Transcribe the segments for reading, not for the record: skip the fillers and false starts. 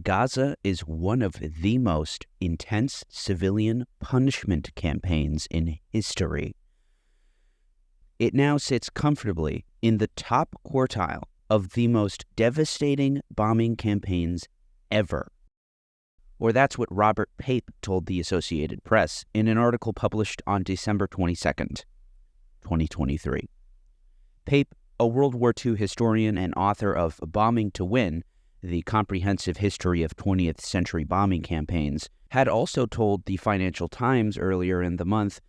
Gaza is one of the most intense civilian punishment campaigns in history. It now sits comfortably in the top quartile of the most devastating bombing campaigns ever. Or that's what Robert Pape told the Associated Press in an article published on December 22nd, 2023. Pape, a World War II historian and author of Bombing to Win, the comprehensive history of 20th century bombing campaigns, had also told the Financial Times earlier in the month,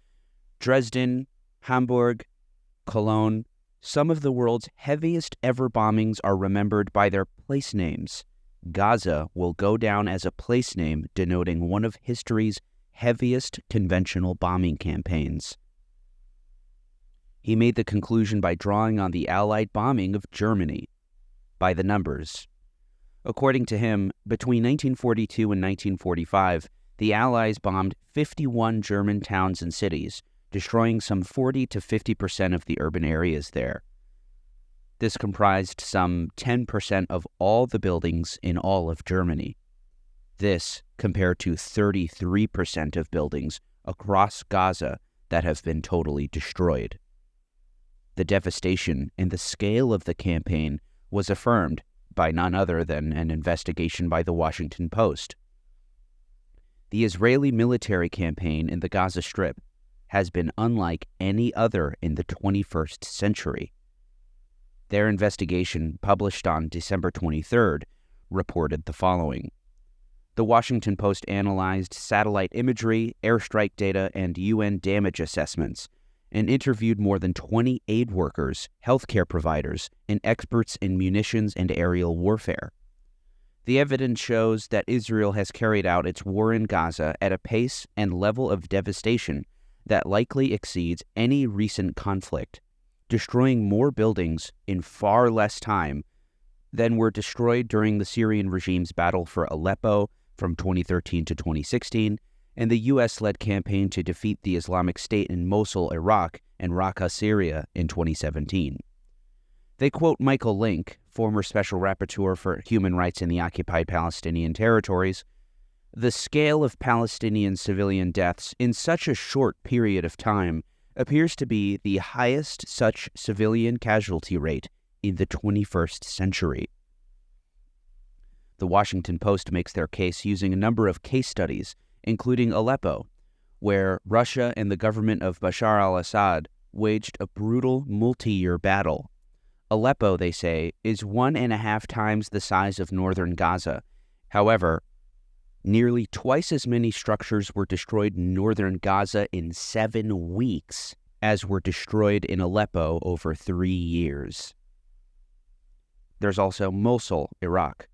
Dresden, Hamburg, Cologne, some of the world's heaviest ever bombings are remembered by their place names. Gaza will go down as a place name denoting one of history's heaviest conventional bombing campaigns. He made the conclusion by drawing on the Allied bombing of Germany. By the numbers. According to him, between 1942 and 1945, the Allies bombed 51 German towns and cities, destroying some 40 to 50% of the urban areas there. This comprised some 10% of all the buildings in all of Germany. This compared to 33% of buildings across Gaza that have been totally destroyed. The devastation and the scale of the campaign was affirmed by none other than an investigation by the Washington Post. The Israeli military campaign in the Gaza Strip has been unlike any other in the 21st century. Their investigation, published on December 23rd, reported the following. The Washington Post analyzed satellite imagery, airstrike data, and UN damage assessments, and interviewed more than 20 aid workers, healthcare providers, and experts in munitions and aerial warfare. The evidence shows that Israel has carried out its war in Gaza at a pace and level of devastation that likely exceeds any recent conflict, destroying more buildings in far less time than were destroyed during the Syrian regime's battle for Aleppo from 2013 to 2016, and the U.S.-led campaign to defeat the Islamic State in Mosul, Iraq, and Raqqa, Syria in 2017. They quote Michael Link, former Special Rapporteur for Human Rights in the occupied Palestinian territories, "The scale of Palestinian civilian deaths in such a short period of time appears to be the highest such civilian casualty rate in the 21st century." The Washington Post makes their case using a number of case studies, including Aleppo, where Russia and the government of Bashar al-Assad waged a brutal multi-year battle. Aleppo, they say, is 1.5 times the size of northern Gaza. However, nearly twice as many structures were destroyed in northern Gaza in 7 weeks as were destroyed in Aleppo over 3 years. There's also Mosul, Iraq,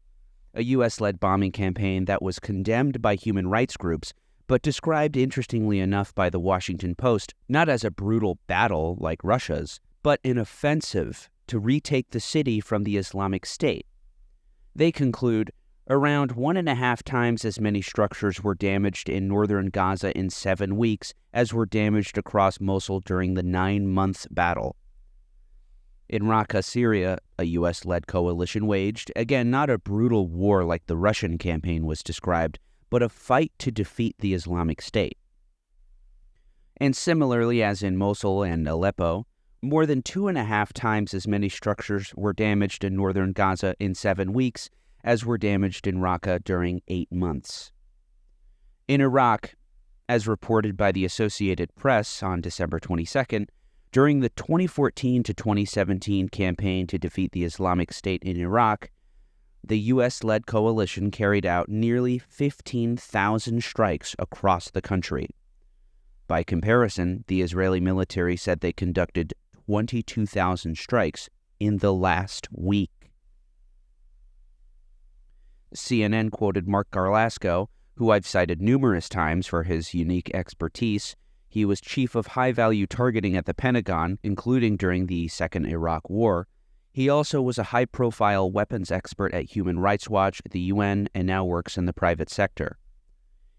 a U.S.-led bombing campaign that was condemned by human rights groups, but described interestingly enough by the Washington Post not as a brutal battle like Russia's, but an offensive to retake the city from the Islamic State. They conclude, around 1.5 times as many structures were damaged in northern Gaza in 7 weeks as were damaged across Mosul during the 9-month battle. In Raqqa, Syria, a U.S.-led coalition waged, again, not a brutal war like the Russian campaign was described, but a fight to defeat the Islamic State. And similarly, as in Mosul and Aleppo, more than 2.5 times as many structures were damaged in northern Gaza in 7 weeks as were damaged in Raqqa during 8 months. In Iraq, as reported by the Associated Press on December 22nd, during the 2014 to 2017 campaign to defeat the Islamic State in Iraq, the U.S.-led coalition carried out nearly 15,000 strikes across the country. By comparison, the Israeli military said they conducted 22,000 strikes in the last week. CNN quoted Mark Garlasco, who I've cited numerous times for his unique expertise. He was chief of high-value targeting at the Pentagon, including during the Second Iraq War. He also was a high-profile weapons expert at Human Rights Watch, the UN, and now works in the private sector.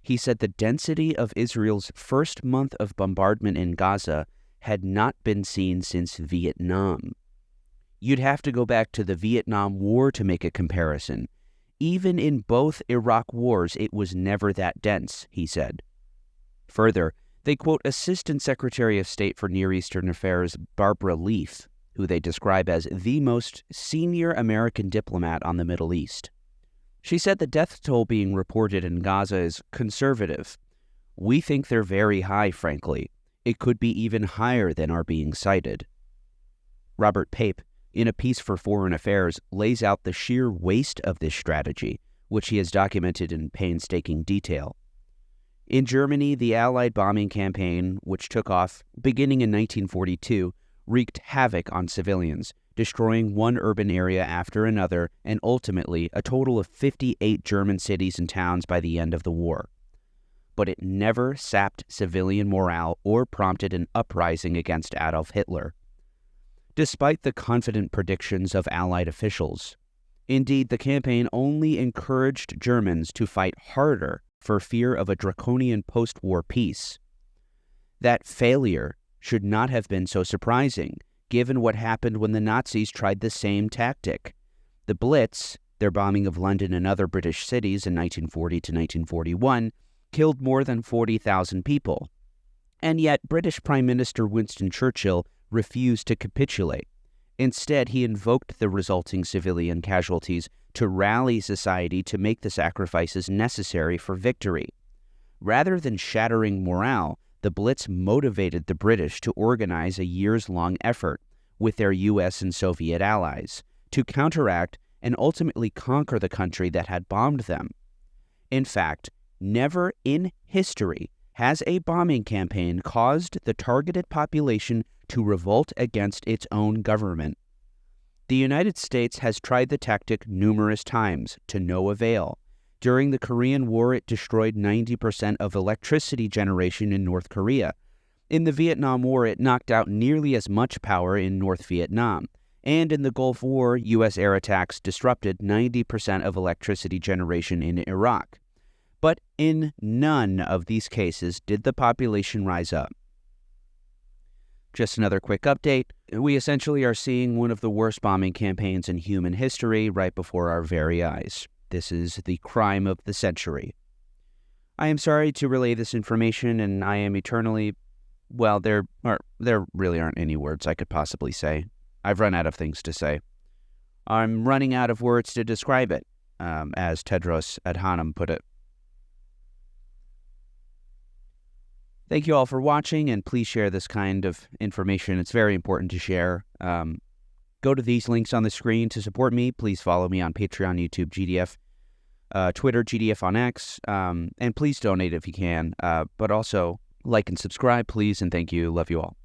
He said the density of Israel's first month of bombardment in Gaza had not been seen since Vietnam. You'd have to go back to the Vietnam War to make a comparison. Even in both Iraq wars, it was never that dense, he said. Further, they quote Assistant Secretary of State for Near Eastern Affairs Barbara Leaf, who they describe as the most senior American diplomat on the Middle East. She said the death toll being reported in Gaza is conservative. We think they're very high, frankly. It could be even higher than are being cited. Robert Pape, in a piece for Foreign Affairs, lays out the sheer waste of this strategy, which he has documented in painstaking detail. In Germany, the Allied bombing campaign, which took off beginning in 1942, wreaked havoc on civilians, destroying one urban area after another, and ultimately a total of 58 German cities and towns by the end of the war. But it never sapped civilian morale or prompted an uprising against Adolf Hitler. Despite the confident predictions of Allied officials, indeed, the campaign only encouraged Germans to fight harder for fear of a draconian post-war peace. That failure should not have been so surprising, given what happened when the Nazis tried the same tactic. The Blitz, their bombing of London and other British cities in 1940 to 1941, killed more than 40,000 people. And yet, British Prime Minister Winston Churchill refused to capitulate. Instead, he invoked the resulting civilian casualties to rally society to make the sacrifices necessary for victory. Rather than shattering morale, the Blitz motivated the British to organize a years-long effort with their U.S. and Soviet allies to counteract and ultimately conquer the country that had bombed them. In fact, never in history has a bombing campaign caused the targeted population to revolt against its own government. The United States has tried the tactic numerous times, to no avail. During the Korean War, it destroyed 90% of electricity generation in North Korea. In the Vietnam War, it knocked out nearly as much power in North Vietnam. And in the Gulf War, U.S. air attacks disrupted 90% of electricity generation in Iraq. But in none of these cases did the population rise up. Just another quick update. We essentially are seeing one of the worst bombing campaigns in human history right before our very eyes. This is the crime of the century. I am sorry to relay this information, and I am eternally... Well, there really aren't any words I could possibly say. I've run out of things to say. I'm running out of words to describe it, as Tedros Adhanom put it. Thank you all for watching, and please share this kind of information. It's very important to share. Go to these links on the screen to support me. Please follow me on Patreon, YouTube, GDF, Twitter, GDF on X, and please donate if you can. But also, like and subscribe, please, and thank you. Love you all.